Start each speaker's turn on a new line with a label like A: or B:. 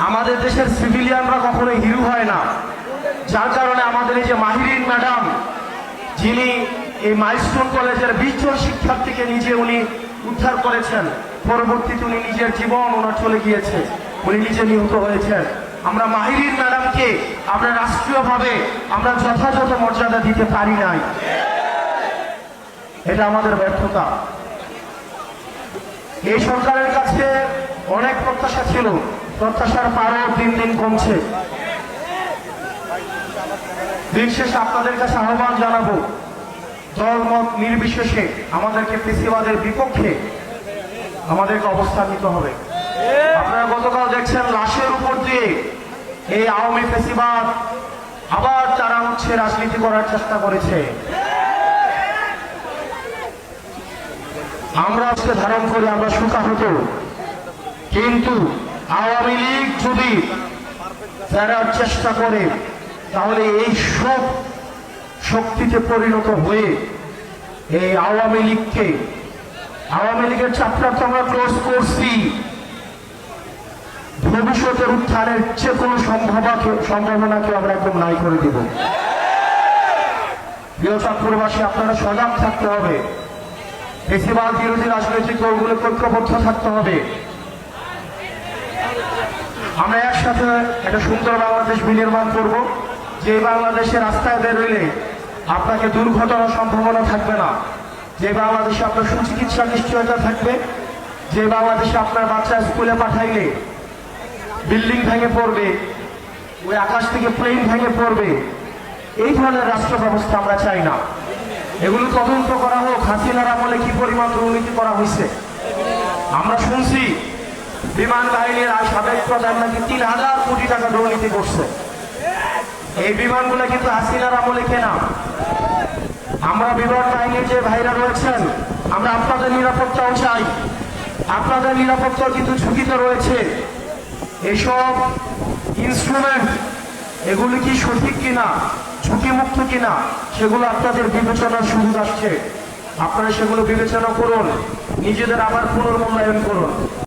A: আমাদের দেশের সিভিলিয়ানরা কখনো হিরো হয় না, যার কারণে আমাদের এই যে মাহিরিন ম্যাডাম, যিনি এই মাইলস্টোন কলেজের 20 জন শিক্ষার্থীকে নিজে উনি উদ্ধার করেছেন, পরবর্তীতে উনি নিজের জীবন ওনার চলে গিয়েছে, উনি নিজে নিহত হয়েছেন। আমরা মাহিরিন ম্যাডামকে আমরা রাষ্ট্রীয়ভাবে আমরা যথাযথ মর্যাদা দিতে পারি নাই, এটা আমাদের ব্যর্থতা। এই সরকারের কাছে অনেক প্রত্যাশা ছিল, প্রত্যাশার পারও দিন দিন কমছে। দিন শেষে আপনাদের কাছে আহ্বান জানাবো, দল মত নির্বিশেষে আমাদেরকে ফেসিবাদের বিপক্ষে আমাদেরকে অবস্থান নিতে হবে। আপনারা গতকাল দেখছেন লাশের উপর দিয়ে এই আওয়ামী ফেসিবাদ আবার তারা রাজনীতি করার চেষ্টা করেছে। আমরা আজকে ধারণ করে আমরা সুখাহত, কিন্তু আওয়ামী লীগ যদি ফেরার চেষ্টা করে তাহলে এই সব শক্তিতে পরিণত হয়ে এই আওয়ামী লীগের চ্যাপ্টার তো আমরা ক্লোজ করছি, ভবিষ্যতের উত্থানের যে কোনো সম্ভাবনাকে আমরা একদম নাই করে দিব। প্রিয় চাঁদপুরবাসী, আপনারা সজাগ থাকতে হবে, ফেসিবাদ বিরোধী রাজনৈতিক দলগুলোকে ঐক্যবদ্ধ থাকতে হবে। আমরা একসাথে একটা সুন্দর বাংলাদেশ বিনির্মাণ করব, যে বাংলাদেশে রাস্তায় বেরোলে আপনাকে দুর্ঘটনার সম্ভাবনা থাকবে না, যে বাংলাদেশে আপনার সুচিকিৎসা নিশ্চয়তা থাকবে, যে বাংলাদেশে আপনার বাচ্চা স্কুলে পাঠাইলে বিল্ডিং ভেঙে পড়বে, ওই আকাশ থেকে প্লেন ভেঙে পড়বে, এই ধরনের রাষ্ট্র ব্যবস্থা আমরা চাই না। এগুলো তদন্ত করা হোক, হাসিনার আমলে কি পরিমাণ দুর্নীতি করা হয়েছে। আমরা শুনছি বিমান বাহিনীর সাবেক প্রধান নাকি 3000 কোটি টাকা দুর্নীতি করছে। এই বিমানগুলো কিন্তু হাসিনার আমলে কেনা। আমরা বিমান বাহিনীর যে ভাইরা রয়েছেন, আমরা আপনাদের নিরাপত্তাও চাই, আপনাদের নিরাপত্তা কিন্তু ঝুঁকিতে রয়েছে। এসব ইনস্ট্রুমেন্ট এগুলি কি সঠিক কিনা, ঝুঁকিমুক্ত কিনা, সেগুলো আপনাদের বিবেচনার সুযোগ আসছে। আপনারা সেগুলো বিবেচনা করুন, নিজেদের আবার পুনর্মূল্যায়ন করুন।